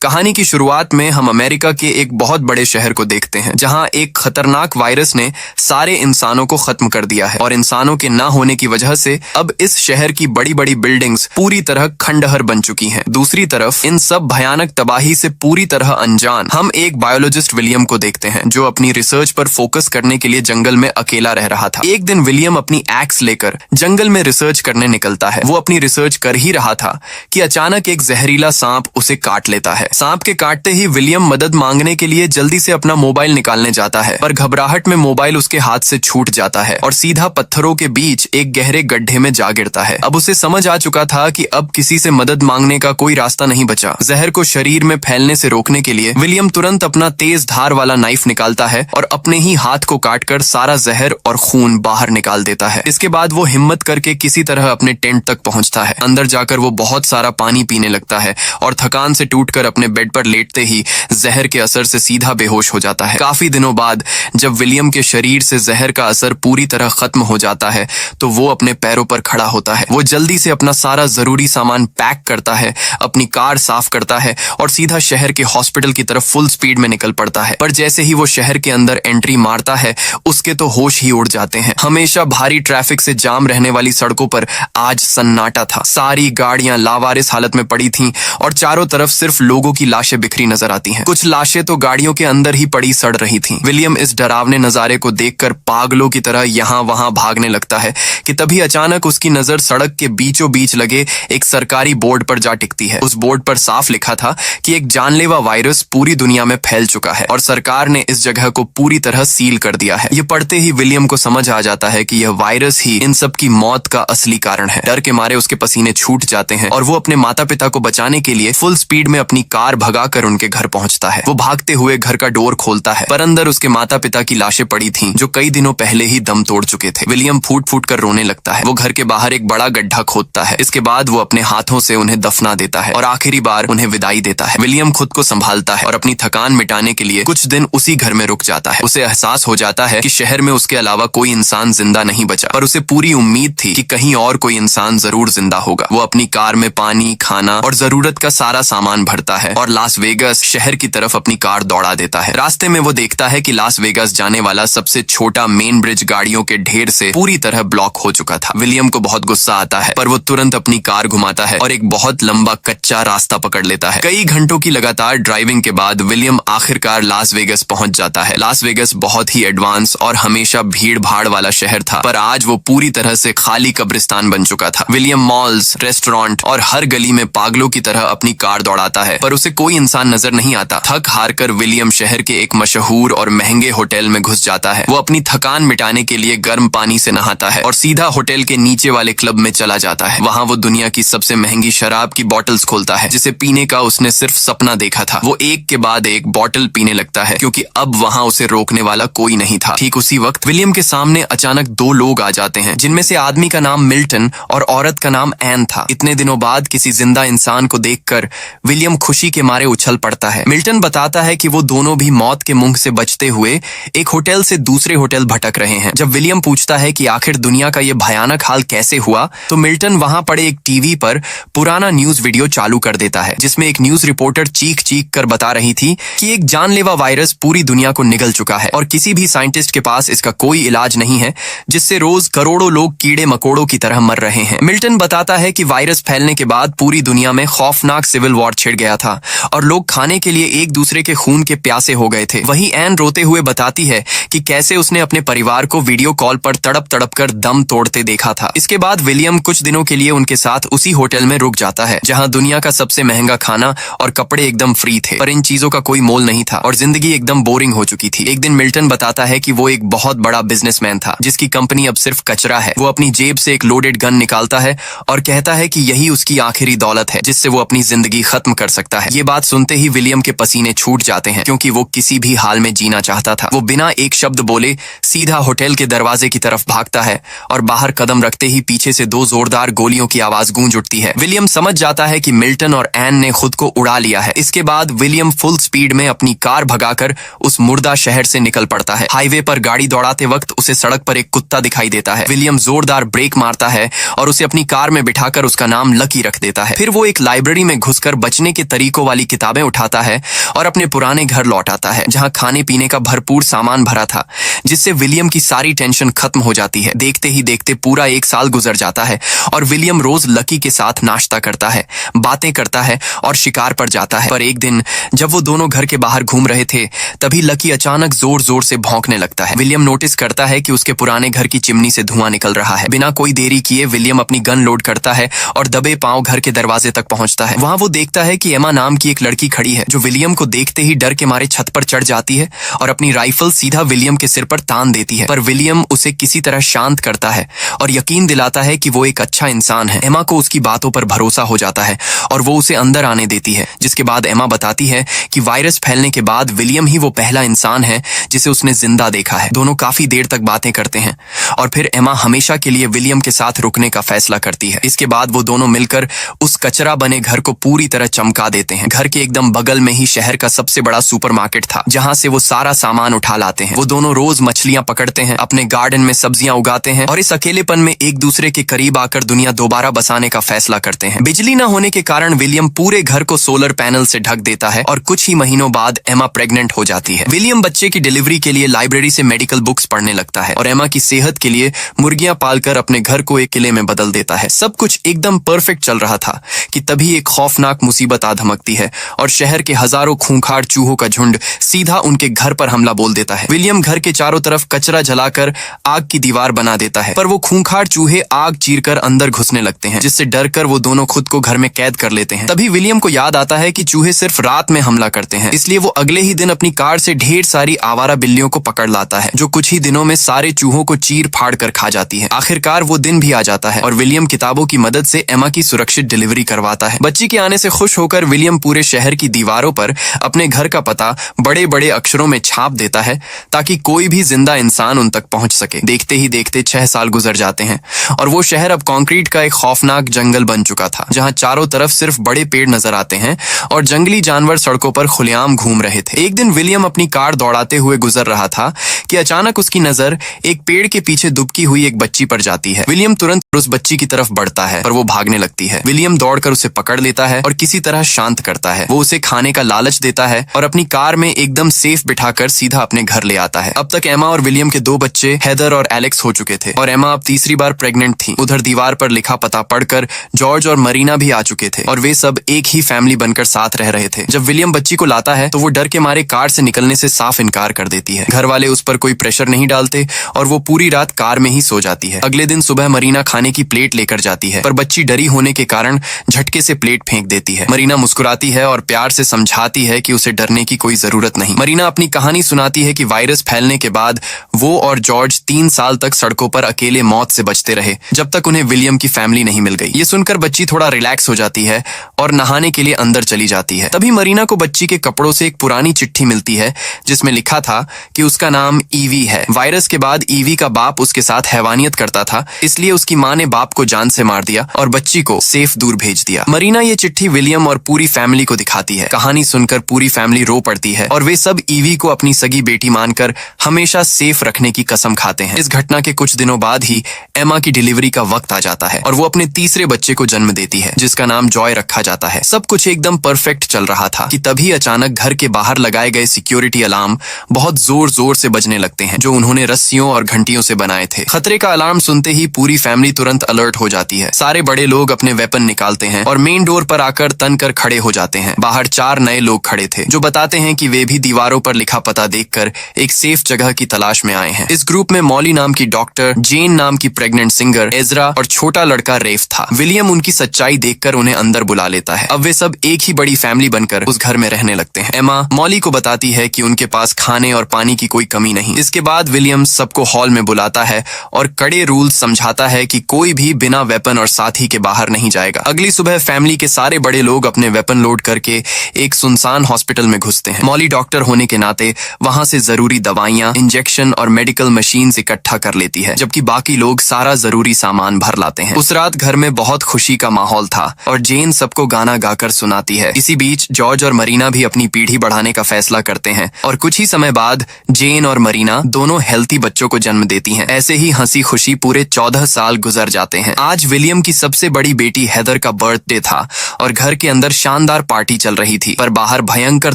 कहानी की शुरुआत में हम अमेरिका के एक बहुत बड़े शहर को देखते हैं जहां एक खतरनाक वायरस ने सारे इंसानों को खत्म कर दिया है और इंसानों के ना होने की वजह से अब इस शहर की बड़ी बड़ी बिल्डिंग्स पूरी तरह खंडहर बन चुकी हैं। दूसरी तरफ इन सब भयानक तबाही से पूरी तरह अनजान हम एक बायोलॉजिस्ट विलियम को देखते हैं जो अपनी रिसर्च पर फोकस करने के लिए जंगल में अकेला रह रहा था। एक दिन विलियम अपनी एक्स लेकर जंगल में रिसर्च करने निकलता है। वो अपनी रिसर्च कर ही रहा था कि अचानक एक जहरीला सांप उसे काट लेता है। सांप के काटते ही विलियम मदद मांगने के लिए जल्दी से अपना मोबाइल निकालने जाता है, पर घबराहट में मोबाइल उसके हाथ से छूट जाता है और सीधा पत्थरों के बीच एक गहरे गड्ढे में जा गिरता है। अब उसे समझ आ चुका था कि अब किसी से मदद मांगने का कोई रास्ता नहीं बचा। जहर को शरीर में फैलने से रोकने के लिए विलियम तुरंत अपना तेज धार वाला नाइफ निकालता है और अपने ही हाथ को काटकर सारा जहर और खून बाहर निकाल देता है। इसके बाद वो हिम्मत करके किसी तरह अपने टेंट तक पहुंचता है। अंदर जाकर वो बहुत सारा पानी पीने लगता है और थकान से टूटकर अपने बेड पर लेटते ही जहर के असर से सीधा बेहोश हो जाता है। काफी दिनों बाद जब विलियम के शरीर से जहर का असर पूरी तरह खत्म हो जाता है तो वो अपने पैरों पर खड़ा होता है। वो जल्दी से अपना सारा जरूरी सामान पैक करता है, अपनी कार साफ करता है और सीधा शहर के हॉस्पिटल की तरफ फुल स्पीड में निकल पड़ता है। पर जैसे ही वो शहर के अंदर एंट्री मारता है उसके तो होश ही उड़ जाते हैं। हमेशा भारी ट्रैफिक से जाम रहने वाली सड़कों पर आज सन्नाटा था। सारी गाड़ियां लावारिस हालत में पड़ी थीं और चारों तरफ सिर्फ लोगों की लाशें बिखरी नजर आती हैं। कुछ लाशें तो गाड़ियों के अंदर ही पड़ी सड़ रही थीं। विलियम इस डरावने नजारे को देखकर पागलों की तरह यहाँ वहां भागने लगता है कि तभी अचानक उसकी नजर सड़क के बीचों बीच लगे एक सरकारी बोर्ड पर जा टिकती है। उस बोर्ड पर साफ लिखा था कि एक जानलेवा वायरस पूरी दुनिया में फैल चुका है और सरकार ने इस जगह को पूरी तरह सील कर दिया है। ये पढ़ते ही विलियम को समझ आ जाता है कि यह वायरस ही इन सब की मौत का असली कारण है। डर के मारे उसके पसीने छूट जाते हैं और वो अपने माता पिता को बचाने के लिए फुल स्पीड में अपनी कार भगाकर उनके घर पहुंचता है। वो भागते हुए घर का डोर खोलता है पर अंदर उसके माता पिता की लाशें पड़ी थीं जो कई दिनों पहले ही दम तोड़ चुके थे। विलियम फूट फूट कर रोने लगता है। वो घर के बाहर एक बड़ा गड्ढा खोदता है। इसके बाद वो अपने हाथों से उन्हें दफना देता है और आखिरी बार उन्हें विदाई देता है। विलियम खुद को संभालता है और अपनी थकान मिटाने के लिए कुछ दिन उसी घर में रुक जाता है। उसे एहसास हो जाता है कि शहर में उसके अलावा कोई इंसान जिंदा नहीं बचा, पर उसे पूरी उम्मीद थी कि कहीं और कोई इंसान जरूर जिंदा होगा। वो अपनी कार में पानी, खाना और जरूरत का सारा सामान भरता है और लास वेगास शहर की तरफ अपनी कार दौड़ा देता है। रास्ते में वो देखता है कि लास वेगास जाने वाला सबसे छोटा मेन ब्रिज गाड़ियों के ढेर से पूरी तरह ब्लॉक हो चुका था। विलियम को बहुत गुस्सा आता है पर वो तुरंत अपनी कार घुमाता है और एक बहुत लंबा कच्चा रास्ता पकड़ लेता है। कई घंटों की लगातार ड्राइविंग के बाद विलियम आखिरकार लास वेगास पहुंच जाता है। लास वेगास बहुत ही एडवांस और हमेशा भीड़ भाड़ वाला शहर था, पर आज वो पूरी तरह से खाली कब्रिस्तान बन चुका था। विलियम मॉल्स, रेस्टोरेंट और हर गली में पागलों की तरह अपनी कार दौड़ाता है पर उसे कोई इंसान नजर नहीं आता। थक हार कर विलियम शहर के एक मशहूर और महंगे होटल में घुस जाता है। वो अपनी थकान मिटाने के लिए गर्म पानी से नहाता है और सीधा होटल के नीचे वाले क्लब में चला जाता है। वहाँ वो दुनिया की सबसे महंगी शराब की बॉटल्स खोलता है जिसे पीने का उसने सिर्फ सपना देखा था। वो एक के बाद एक बॉटल पीने लगता है क्योंकि अब वहाँ उसे रोकने वाला कोई नहीं था। ठीक उसी वक्त विलियम के सामने अचानक दो लोग आ जाते हैं जिनमें से आदमी का नाम मिल्टन और औरत का नाम एन था। इतने दिनों बाद किसी जिंदा इंसान को देखकर विलियम खुशी के मारे उछल पड़ता है। मिल्टन बताता है कि वो दोनों भी मौत के मुंह से बचते हुए एक होटल से दूसरे होटल भटक रहे हैं। जब विलियम पूछता है कि आखिर दुनिया का ये भयानक हाल कैसे हुआ तो मिल्टन वहां पड़े एक टीवी पर पुराना न्यूज वीडियो चालू कर देता है जिसमें एक न्यूज रिपोर्टर चीख चीख कर बता रही थी कि एक जानलेवा वायरस पूरी दुनिया को निगल चुका है और किसी भी साइंटिस्ट के पास इसका कोई इलाज नहीं है, जिससे रोज करोड़ों लोग कीड़े मकोड़ों की तरह मर रहे हैं। मिल्टन बताता है कि वायरस फैलने के बाद पूरी दुनिया में खौफनाक सिविल वॉर छिड़ गया था और लोग खाने के लिए एक दूसरे के खून के प्यासे हो गए थे। वहीं एन रोते हुए बताती है कि कैसे उसने अपने परिवार को वीडियो कॉल पर तड़प तड़प कर दम तोड़ते देखा था। इसके बाद विलियम कुछ दिनों के लिए उनके साथ उसी होटल में रुक जाता है जहां दुनिया का सबसे महंगा खाना और कपड़े एकदम फ्री थे, पर इन चीजों का कोई मोल नहीं था और जिंदगी एकदम बोरिंग हो चुकी थी। एक दिन मिल्टन बताता है कि वो एक बहुत बड़ा बिजनेसमैन था जिसकी कंपनी अब सिर्फ कचरा है। वो अपनी जेब से एक लोडेड गन निकालता है और कहता है कि यही उसकी आखिरी दौलत है जिससे वो अपनी जिंदगी खत्म कर सकता है। ये बात सुनते ही विलियम के पसीने छूट जाते हैं क्योंकि वो किसी भी हाल में जीना चाहता था। वो बिना एक शब्द बोले सीधा होटल के दरवाजे की तरफ भागता है और बाहर कदम रखते ही पीछे से दो जोरदार गोलियों की आवाज गूंज उठती है। विलियम समझ जाता है कि मिल्टन और एन ने खुद को उड़ा लिया है। इसके बाद विलियम फुल स्पीड में अपनी कार भगाकर उस मुर्दा शहर से निकल पड़ता है। हाईवे पर गाड़ी दौड़ाते वक्त उसे सड़क पर एक कुत्ता दिखाई देता है। विलियम जोरदार ब्रेक मारता है और उसे अपनी कार में बिठाकर उसका नाम लकी रख देता है। फिर वो एक लाइब्रेरी में घुसकर बचने के तरीकों इको वाली किताबें उठाता है और अपने पुराने घर लौट आता है, जहां खाने पीने का भरपूर सामान भरा था, जिससे विलियम की सारी टेंशन खत्म हो जाती है। देखते ही देखते पूरा 1 साल गुजर जाता है और विलियम रोज लकी के साथ नाश्ता करता है, बातें करता है और शिकार पर जाता है। पर एक दिन जब वो दोनों घर के बाहर घूम रहे थे, तभी लकी अचानक जोर जोर से भौंकने लगता है। विलियम नोटिस करता है कि उसके पुराने घर की चिमनी से धुआं निकल रहा है। बिना कोई देरी किए विलियम अपनी गन लोड करता है और दबे पांव घर के दरवाजे तक पहुंचता है। वहां वो देखता है कि एमा नाम की एक लड़की खड़ी है, जो विलियम को देखते ही डर के मारे छत पर चढ़ जाती है और अपनी राइफल सीधा विलियम के सिर पर तान देती है। पर विलियम उसे किसी तरह शांत करता है और यकीन दिलाता है कि वो एक अच्छा इंसान है। एमा को उसकी बातों पर भरोसा हो जाता है और वो उसे अंदर आने देती है, जिसके बाद एमा बताती है कि वायरस फैलने के बाद विलियम ही वो पहला इंसान है जिसे उसने जिंदा देखा है। दोनों काफी देर तक बातें करते हैं और फिर एमा हमेशा के लिए विलियम के साथ रुकने का फैसला करती है। इसके बाद वो दोनों मिलकर उस कचरा बने घर को पूरी तरह चमका देते हैं। घर के एकदम बगल में ही शहर का सबसे बड़ा सुपरमार्केट था, जहां से वो सारा सामान उठा लाते हैं। वो दोनों रोज मछलियां पकड़ते हैं, अपने गार्डन में सब्जियां उगाते हैं और इस अकेलेपन में एक दूसरे के करीब आकर दुनिया दोबारा बसाने का फैसला करते हैं। बिजली न होने के कारण विलियम पूरे घर को सोलर पैनल से ढक देता है और कुछ ही महीनों बाद एमा प्रेग्नेंट हो जाती है। विलियम बच्चे की डिलीवरी के लिए लाइब्रेरी से मेडिकल बुक्स पढ़ने लगता है और एमा की सेहत के लिए मुर्गियां पालकर अपने घर को एक किले में बदल देता है। सब कुछ एकदम परफेक्ट चल रहा था कि तभी एक खौफनाक मुसीबत आ धमकती है और शहर के हजारों खूंखार चूहों का झुंड सीधा उनके घर पर हमला बोल देता है। विलियम घर के चारों तरफ कचरा जलाकर आग की दीवार बना देता है, पर वो खूंखार चूहे आग चीरकर अंदर घुसने लगते हैं, जिससे डरकर वो दोनों खुद को घर में कैद कर लेते हैं। तभी विलियम को याद आता है कि चूहे सिर्फ रात में हमला करते हैं, इसलिए वो अगले ही दिन अपनी कार से ढेर सारी आवारा बिल्लियों को पकड़ लाता है, जो कुछ ही दिनों में सारे चूहों को चीर फाड़ कर खा जाती है। आखिरकार वो दिन भी आ जाता है और विलियम किताबों की मदद से एमा की सुरक्षित डिलीवरी करवाता है। बच्ची के आने से खुश होकर विलियम पूरे शहर की दीवारों पर अपने घर का पता बड़े बड़े अक्षरों में छाप देता है, ताकि कोई भी जिंदा इंसान उन तक पहुंच सके। देखते ही देखते 6 साल गुजर जाते हैं और वो शहर अब कंक्रीट का एक खौफनाक जंगल बन चुका था, जहां चारों तरफ सिर्फ बड़े पेड़ नजर आते हैं और जंगली जानवर सड़कों पर खुलेआम घूम रहे थे। एक दिन विलियम अपनी कार दौड़ाते हुए गुजर रहा था कि अचानक उसकी नजर एक पेड़ के पीछे दुबकी हुई एक बच्ची पर जाती है। विलियम तुरंत उस बच्ची की तरफ बढ़ता है, पर वो भागने लगती है। विलियम दौड़कर उसे पकड़ लेता है और किसी तरह शांत करता है। वो उसे खाने का लालच देता है और अपनी कार में एकदम सेफ बिठाकर सीधा अपने घर ले आता है। अब तक एमा और विलियम के 2 बच्चे हेदर और एलेक्स हो चुके थे और एमा अब तीसरी बार प्रेग्नेंट थी। उधर दीवार पर लिखा पता पढ़कर जॉर्ज और मरीना भी आ चुके थे और वे सब एक ही फैमिली बनकर साथ रह रहे थे। जब विलियम बच्ची को लाता है तो वो डर के मारे कार से निकलने से साफ इनकार कर देती है। घर वाले उस पर कोई प्रेशर नहीं डालते और वो पूरी रात कार में ही सो जाती है। अगले दिन सुबह मरीना खाने की प्लेट लेकर जाती है, पर बच्ची डरी होने के कारण झटके से प्लेट फेंक देती है। मरीना मुस्कुराती है और प्यार से समझाती है कि उसे डरने की कोई जरूरत नहीं। मरीना अपनी कहानी सुनाती है कि वायरस फैलने के बाद वो और जॉर्ज 3 साल तक सड़कों पर अकेले मौत से बचते रहे, जब तक उन्हें विलियम की फैमिली नहीं मिल गई। ये सुनकर बच्ची थोड़ा रिलैक्स हो जाती है और नहाने के लिए अंदर चली जाती है। तभी मरीना को बच्ची के कपड़ों से एक पुरानी चिट्ठी मिलती है, जिसमें लिखा था कि उसका नाम ईवी है। वायरस के बाद ईवी का बाप उसके साथ हैवानियत करता था, इसलिए उसकी माँ ने बाप को जान से मार दिया और बच्ची को सेफ दूर भेज दिया। मरीना ये चिट्ठी विलियम और पूरी फैमिली को दिखाती है। कहानी सुनकर पूरी फैमिली रो पड़ती है और वे सब ईवी को अपनी सगी बेटी मानकर हमेशा सेफ रखने की कसम खाते हैं। इस घटना के कुछ दिनों बाद ही एमा की डिलीवरी का वक्त आ जाता है और वो अपने तीसरे बच्चे को जन्म देती है, जिसका नाम जॉय रखा जाता है। सब कुछ एकदम परफेक्ट चल रहा था कि तभी अचानक घर के बाहर लगाए गए सिक्योरिटी अलार्म बहुत जोर जोर से बजने लगते हैं, जो उन्होंने रस्सियों और घंटियों से बनाए थे। खतरे का अलार्म सुनते ही पूरी फैमिली तुरंत अलर्ट हो जाती है। सारे बड़े लोग अपने वेपन निकालते हैं और मेन डोर पर आकर तन कर खड़े हो जाते हैं। बाहर 4 नए लोग खड़े थे, जो बताते हैं कि वे भी दीवारों पर लिखा पता देखकर एक सेफ जगह की तलाश में आए हैं। इस ग्रुप में मॉली नाम की डॉक्टर, जेन नाम की प्रेग्नेंट सिंगर, एजरा और छोटा लड़का रेफ था। विलियम उनकी सच्चाई देखकर उन्हें अंदर बुला लेता है। अब वे सब एक ही बड़ी फैमिली बनकर उस घर में रहने लगते हैं। एमा मॉली को बताती है कि उनके पास खाने और पानी की कोई कमी नहीं। इसके बाद विलियम सबको हॉल में बुलाता है और कड़े रूल्स समझाता है कि कोई भी बिना वेपन और साथी के बाहर नहीं जाएगा। अगली सुबह फैमिली के सारे बड़े लोग अपने वेपन लोड करके एक सुनसान हॉस्पिटल में घुसते हैं। मॉली डॉक्टर होने के नाते वहां से जरूरी दवाइयां, इंजेक्शन और मेडिकल मशीन्स इकट्ठा कर लेती है, जबकि बाकी लोग सारा जरूरी सामान भर लाते हैं। उस रात घर में बहुत खुशी का माहौल था और जेन सबको गाना गाकर सुनाती है। इसी बीच जॉर्ज और मरीना भी अपनी पीढ़ी बढ़ाने का फैसला करते हैं और कुछ ही समय बाद जेन और मरीना दोनों हेल्थी बच्चों को जन्म देती हैं। ऐसे ही हंसी खुशी पूरे 14 साल गुजर जाते हैं। आज विलियम की सबसे बड़ी बेटी हेदर का बर्थडे था और घर के अंदर शांति शानदार पार्टी चल रही थी, पर बाहर भयंकर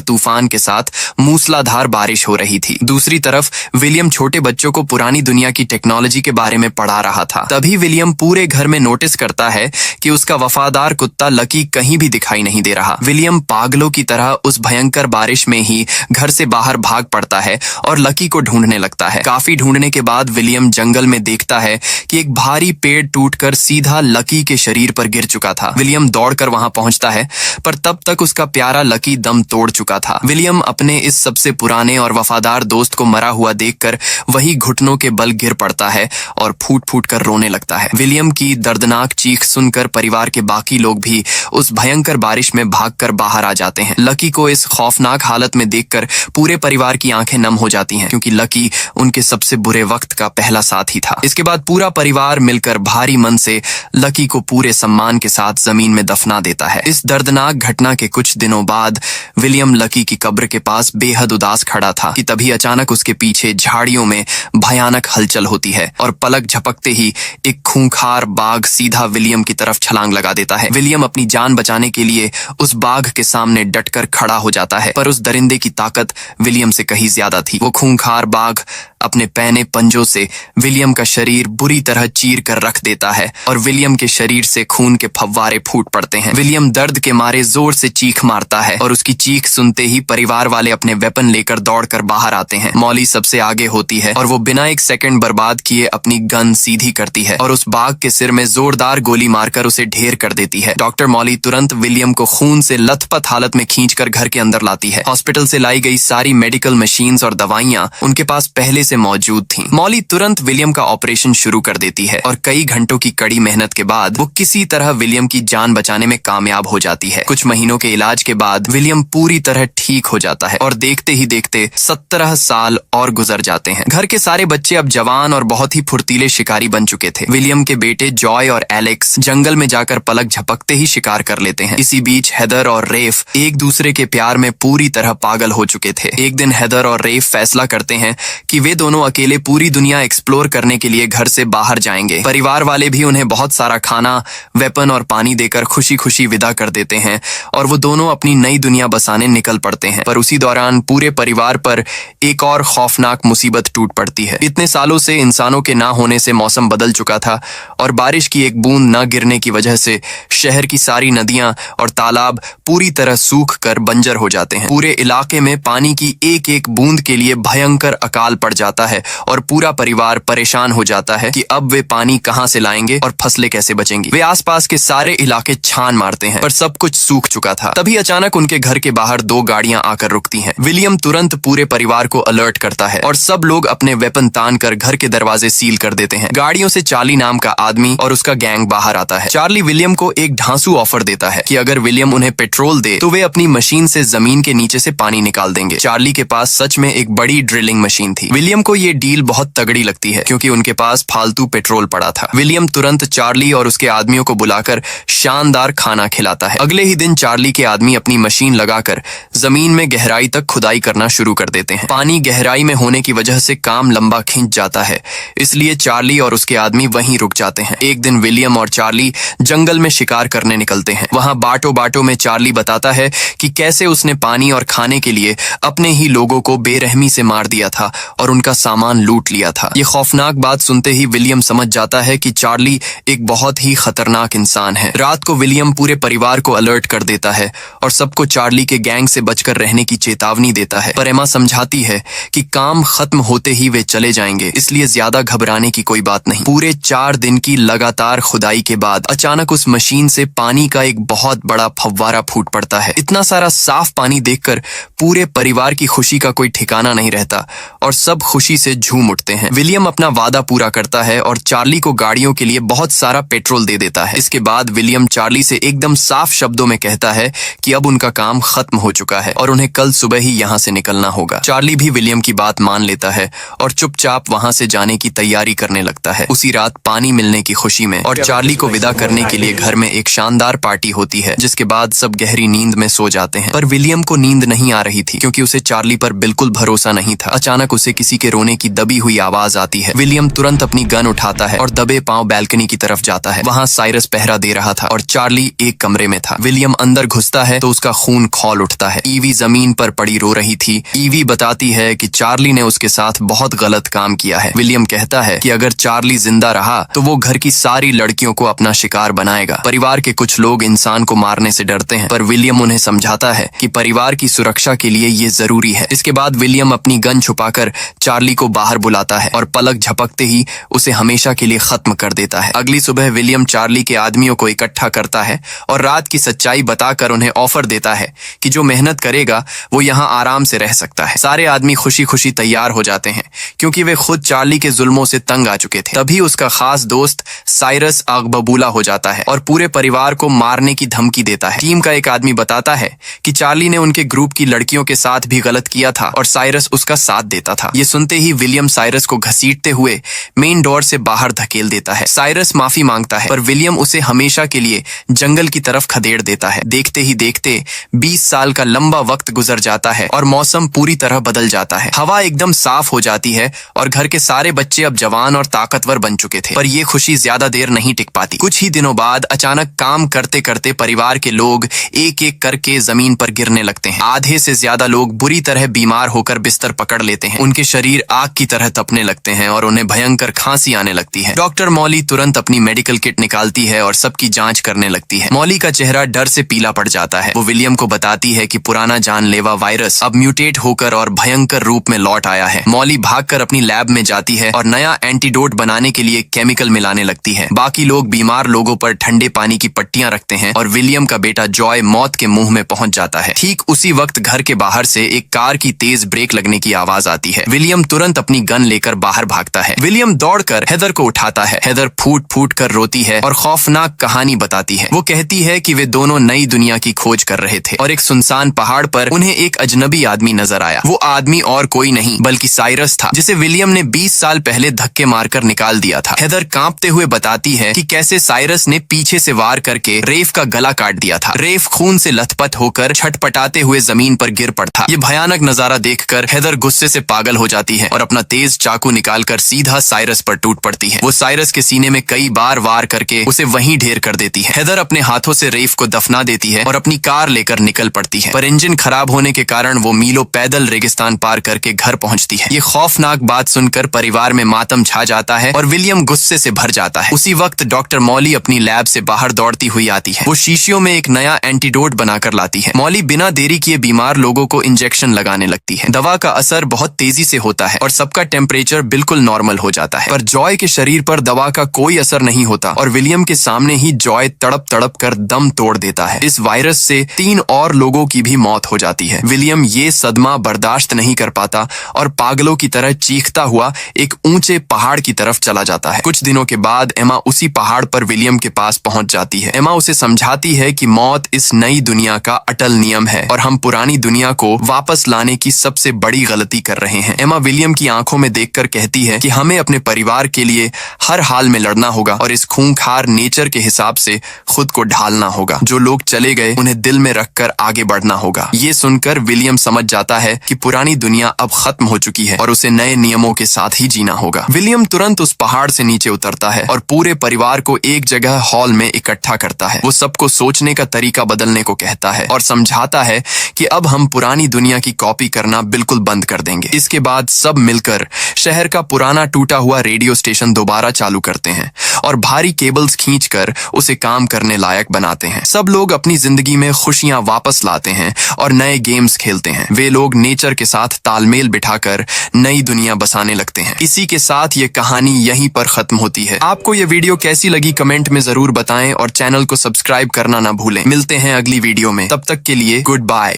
तूफान के साथ मूसलाधार बारिश हो रही थी। दूसरी तरफ विलियम छोटे बच्चों को पुरानी दुनिया की टेक्नोलॉजी के बारे में पढ़ा रहा था। तभी विलियम पूरे घर में नोटिस करता है कि उसका वफादार कुत्ता लकी कहीं भी दिखाई नहीं दे रहा। विलियम पागलों की तरह उस भयंकर बारिश में ही घर से बाहर भाग पड़ता है और लकी को ढूंढने लगता है। काफी ढूंढने के बाद विलियम जंगल में देखता है कि एक भारी पेड़ टूटकर सीधा लकी के शरीर पर गिर चुका था। विलियम दौड़कर वहां पहुंचता है, पर तब तक उसका प्यारा लकी दम तोड़ चुका था। विलियम अपने इस सबसे पुराने और वफादार दोस्त को मरा हुआ देखकर वही घुटनों के बल गिर पड़ता है और फूट फूट कर रोने लगता है। विलियम की दर्दनाक चीख सुनकर परिवार के बाकी लोग भी उस भयंकर बारिश में भागकर बाहर आ जाते हैं। लकी को इस खौफनाक हालत में देखकर पूरे परिवार की आंखें नम हो जाती हैं, क्योंकि लकी उनके सबसे बुरे वक्त का पहला साथी था। इसके बाद पूरा परिवार मिलकर भारी मन से लकी को पूरे सम्मान के साथ जमीन में दफना देता है। इस दर्दनाक घटना के कुछ दिनों बाद विलियम लकी की कब्र के पास बेहद उदास खड़ा था कि तभी अचानक उसके पीछे झाड़ियों में भयानक हलचल होती है और पलक झपकते ही एक खूंखार बाघ सीधा विलियम की तरफ छलांग लगा देता है। विलियम अपनी जान बचाने के लिए उस बाघ के सामने डटकर खड़ा हो जाता है, पर उस दरिंदे की ताकत विलियम से कहीं ज्यादा थी। वो खूंखार बाघ अपने पैने पंजों से विलियम का शरीर बुरी तरह चीर कर रख देता है और विलियम के शरीर से खून के फव्वारे फूट पड़ते हैं। विलियम दर्द के मारे जोर से चीख मारता है और उसकी चीख सुनते ही परिवार वाले अपने वेपन लेकर दौड़कर बाहर आते हैं। मॉली सबसे आगे होती है और वो बिना एक सेकंड बर्बाद किए अपनी गन सीधी करती है और उस बाघ के सिर में जोरदार गोली मारकर उसे ढेर कर देती है। डॉक्टर मॉली तुरंत विलियम को खून से लथपथ हालत में खींचकर घर के अंदर लाती है। हॉस्पिटल से लाई गई सारी मेडिकल मशीन्स और दवाइयां उनके पास पहले से मौजूद थीं। मॉली तुरंत विलियम का ऑपरेशन शुरू कर देती है और कई घंटों की कड़ी मेहनत के बाद वो किसी तरह विलियम की जान बचाने में कामयाब हो जाती है। कुछ महीनों के इलाज के बाद विलियम पूरी तरह ठीक हो जाता है और देखते ही देखते 17 साल और गुजर जाते हैं। घर के सारे बच्चे अब जवान और बहुत ही फुर्तीले शिकारी बन चुके थे। विलियम के बेटे जॉय और एलेक्स जंगल में जाकर पलक झपकते ही शिकार कर लेते हैं। इसी बीच हेदर और रेफ एक दूसरे के प्यार में पूरी तरह पागल हो चुके थे। एक दिन हेदर और रेफ फैसला करते हैं कि वे दोनों अकेले पूरी दुनिया एक्सप्लोर करने के लिए घर से बाहर जाएंगे। परिवार वाले भी उन्हें बहुत सारा खाना, वेपन और पानी देकर खुशी खुशी विदा कर देते हैं और वो दोनों अपनी नई दुनिया बसाने निकल पड़ते हैं। पर उसी दौरान पूरे परिवार पर एक और खौफनाक मुसीबत टूट पड़ती है। इतने सालों से इंसानों के ना होने से मौसम बदल चुका था और बारिश की एक बूंद न गिरने की वजह से शहर की सारी नदियां और तालाब पूरी तरह सूख कर बंजर हो जाते हैं। पूरे इलाके में पानी की एक एक बूंद के लिए भयंकर अकाल पड़ जाता है और पूरा परिवार परेशान हो जाता है कि अब वे पानी कहां से लाएंगे और फसलें कैसे बचेंगी। वे आसपास के सारे इलाके छान मारते हैं, पर सब कुछ सूख चुका था। तभी अचानक उनके घर के बाहर 2 गाड़ियां आकर रुकती हैं। विलियम तुरंत पूरे परिवार को अलर्ट करता है और सब लोग अपने वेपन तान कर घर के दरवाजे सील कर देते हैं। गाड़ियों से चार्ली नाम का आदमी और उसका गैंग बाहर आता है। चार्ली विलियम को एक ढांसू ऑफर देता है कि अगर विलियम उन्हें पेट्रोल दे तो वे अपनी मशीन से जमीन के नीचे से पानी निकाल देंगे। चार्ली के पास सच में एक बड़ी ड्रिलिंग मशीन थी। विलियम को ये डील बहुत तगड़ी लगती है क्योंकि उनके पास फालतू पेट्रोल पड़ा था। विलियम तुरंत चार्ली और उसके आदमियों को बुलाकर शानदार खाना खिलाता है। अगले ही दिन चार्ली के आदमी अपनी मशीन लगाकर जमीन में गहराई तक खुदाई करना शुरू कर देते हैं। पानी गहराई में होने की वजह से काम लंबा खिंच जाता है, इसलिए चार्ली और उसके आदमी वहीं रुक जाते हैं। एक दिन विलियम और चार्ली जंगल में शिकार करने निकलते हैं। वहां बाटो बाटो में चार्ली बताता है कि कैसे उसने पानी और खाने के लिए अपने ही लोगों को बेरहमी से मार दिया था और उनका सामान लूट लिया था। ये खौफनाक बात सुनते ही विलियम समझ जाता है कि चार्ली एक बहुत ही खतरनाक इंसान है। रात को विलियम पूरे परिवार को अलर्ट कर देता है और सबको चार्ली के गैंग से बचकर रहने की चेतावनी देता है। पर एमा समझाती है कि काम खत्म होते ही वे चले जाएंगे, इसलिए ज्यादा घबराने की कोई बात नहीं। पूरे 4 दिन की लगातार खुदाई के बाद अचानक उस मशीन से पानी का एक बहुत बड़ा फव्वारा फूट पड़ता है। इतना सारा साफ पानी देखकर पूरे परिवार की खुशी का कोई ठिकाना नहीं रहता और सब खुशी से झूम उठते हैं। विलियम अपना वादा पूरा करता है और चार्ली को गाड़ियों के लिए बहुत सारा पेट्रोल दे देता है। इसके बाद विलियम चार्ली से एकदम साफ शब्दों में कहता है कि अब उनका काम खत्म हो चुका है और उन्हें कल सुबह ही यहाँ से निकलना होगा। चार्ली भी विलियम की बात मान लेता है और चुपचाप वहाँ से जाने की तैयारी करने लगता है। उसी रात पानी मिलने की खुशी में और चार्ली को विदा करने के लिए घर में एक शानदार पार्टी होती है, जिसके बाद सब गहरी नींद में सो जाते हैं। पर विलियम को नींद नहीं आ रही थी क्योंकि उसे चार्ली पर बिल्कुल भरोसा नहीं था। अचानक उसे किसी के रोने की दबी हुई आवाज आती है। विलियम तुरंत अपनी गन उठाता है और दबे पांव बैल्कनी की तरफ जाता है। वहाँ साइरस पहरा दे रहा था और चार्ली एक कमरे में था। विलियम विलियम अंदर घुसता है तो उसका खून खौल उठता है। ईवी जमीन पर पड़ी रो रही थी। ईवी बताती है कि चार्ली ने उसके साथ बहुत गलत काम किया है। विलियम कहता है कि अगर चार्ली जिंदा रहा तो वो घर की सारी लड़कियों को अपना शिकार बनाएगा। परिवार के कुछ लोग इंसान को मारने से डरते हैं, पर विलियम उन्हें समझाता है कि परिवार की सुरक्षा के लिए ये जरूरी है। इसके बाद विलियम अपनी गन छुपाकर चार्ली को बाहर बुलाता है और पलक झपकते ही उसे हमेशा के लिए खत्म कर देता है। अगली सुबह विलियम चार्ली के आदमियों को इकट्ठा करता है और रात की सच्चाई बताकर उन्हें ऑफर देता है कि जो मेहनत करेगा वो यहाँ आराम से रह सकता है। सारे आदमी खुशी खुशी तैयार हो जाते हैं क्योंकि वे खुद चार्ली के जुल्मों से तंग आ चुके थे। तभी उसका खास दोस्त साइरस आग बबूला हो जाता है और पूरे परिवार को मारने की धमकी देता है। टीम का एक आदमी बताता है कि चार्ली ने उनके ग्रुप की लड़कियों के साथ भी गलत किया था और साइरस उसका साथ देता था। ये सुनते ही विलियम साइरस को घसीटते हुए मेन डोर से बाहर धकेल देता है। साइरस माफी मांगता है पर विलियम उसे हमेशा के लिए जंगल की तरफ खदेड़ देता है। देखते ही देखते 20 साल का लंबा वक्त गुजर जाता है और मौसम पूरी तरह बदल जाता है। हवा एकदम साफ हो जाती है और घर के सारे बच्चे अब जवान और ताकतवर बन चुके थे। पर ये खुशी ज्यादा देर नहीं टिक पाती। कुछ ही दिनों बाद अचानक काम करते करते परिवार के लोग एक एक करके जमीन पर गिरने लगते हैं। आधे से ज्यादा लोग बुरी तरह बीमार होकर बिस्तर पकड़ लेते हैं। उनके शरीर आग की तरह तपने लगते हैं और उन्हें भयंकर खांसी आने लगती है। डॉक्टर मॉली तुरंत अपनी मेडिकल किट निकालती है और सबकी जांच करने लगती है। मॉली का चेहरा डर से पीला पड़ जाता है। वो विलियम को बताती है कि पुराना जानलेवा वायरस अब म्यूटेट होकर और भयंकर रूप में लौट आया है। मॉली भागकर अपनी लैब में जाती है और नया एंटीडोट बनाने के लिए केमिकल मिलाने लगती है। बाकी लोग बीमार लोगों पर ठंडे पानी की पट्टियां रखते हैं और विलियम का बेटा जॉय मौत के मुंह में पहुंच जाता है। ठीक उसी वक्त घर के बाहर से एक कार की तेज ब्रेक लगने की आवाज आती है। विलियम तुरंत अपनी गन लेकर बाहर भागता है। विलियम दौड़कर हेदर को उठाता है। हेदर फूट फूट कर रोती है और खौफनाक कहानी बताती है। वो कहती है कि वे दोनों नई दुनिया की खोज कर रहे थे और एक सुनसान पहाड़ पर उन्हें एक अजनबी आदमी नजर आया। वो आदमी और कोई नहीं बल्कि साइरस था, जिसे विलियम ने 20 साल पहले धक्के मारकर निकाल दिया था। हेदर कांपते हुए बताती है कि कैसे साइरस ने पीछे से वार करके रेफ का गला काट दिया था। रेफ खून से लथपथ होकर छटपटाते हुए जमीन पर गिर पड़ता। ये भयानक नजारा देखकर हेदर गुस्से से पागल हो जाती है और अपना तेज चाकू निकालकर सीधा साइरस पर टूट पड़ती है। वो साइरस के सीने में कई बार वार करके उसे वहीं ढेर कर देती है। हेदर अपने हाथों से रेफ को दफना देती है और अपनी कार लेकर निकल पड़ती है, पर इंजन खराब होने के कारण वो मीलों पैदल रेगिस्तान पार करके घर पहुंचती है। ये खौफनाक बात सुनकर परिवार में मातम छा जाता है और विलियम गुस्से से भर जाता है। उसी वक्त डॉक्टर मॉली अपनी लैब से बाहर दौड़ती हुई आती है। वो शीशियों में एक नया एंटीडोट बनाकर लाती है। मॉली बिना देरी किए बीमार लोगों को इंजेक्शन लगाने लगती है। दवा का असर बहुत तेजी से होता है और सबका टेम्परेचर बिल्कुल नॉर्मल हो जाता है, पर जॉय के शरीर पर दवा का कोई असर नहीं होता और विलियम के सामने ही जॉय तड़प तड़प कर दम तोड़ देता है। इस वायरस से 3 और लोगों की भी मौत हो जाती है। विलियम ये सदमा बर्दाश्त नहीं कर पाता और पागलों की तरह चीखता हुआ एक ऊंचे पहाड़ की तरफ चला जाता है। कुछ दिनों के बाद एमा उसी पहाड़ पर विलियम के पास पहुंच जाती है। एमा उसे समझाती है कि मौत इस नई दुनिया का अटल नियम है और हम पुरानी दुनिया को वापस लाने की सबसे बड़ी गलती कर रहे हैं। एमा विलियम की आंखों में देखकर कहती है कि हमें अपने परिवार के लिए हर हाल में लड़ना होगा और इस खूंखार नेचर के हिसाब से खुद को ढालना होगा। जो लोग चले गए उन्हें दिल में रखकर आगे बढ़ना होगा। ये सुनकर विलियम समझ जाता है कि पुरानी दुनिया अब खत्म हो चुकी है और उसे नए नियमों के साथ ही जीना होगा। विलियम तुरंत उस पहाड़ से नीचे उतरता है और पूरे परिवार को एक जगह हॉल में इकट्ठा करता है। वो सबको सोचने का तरीका बदलने को कहता है और समझाता है कि अब हम पुरानी दुनिया की कॉपी करना बिल्कुल बंद कर देंगे। इसके बाद सब मिलकर शहर का पुराना टूटा हुआ रेडियो स्टेशन दोबारा चालू करते हैं और भारी केबल्स खींचकर उसे काम करने लायक बनाते हैं। सब लोग अपनी जिंदगी में खुशियां वापस लाते हैं और नए गेम्स खेलते हैं। वे लोग नेचर के साथ तालमेल बिठाकर नई दुनिया बसाने लगते हैं। इसी के साथ ये कहानी यहीं पर खत्म होती है। आपको ये वीडियो कैसी लगी कमेंट में जरूर बताएं और चैनल को सब्सक्राइब करना ना भूलें। मिलते हैं अगली वीडियो में, तब तक के लिए गुड बाय।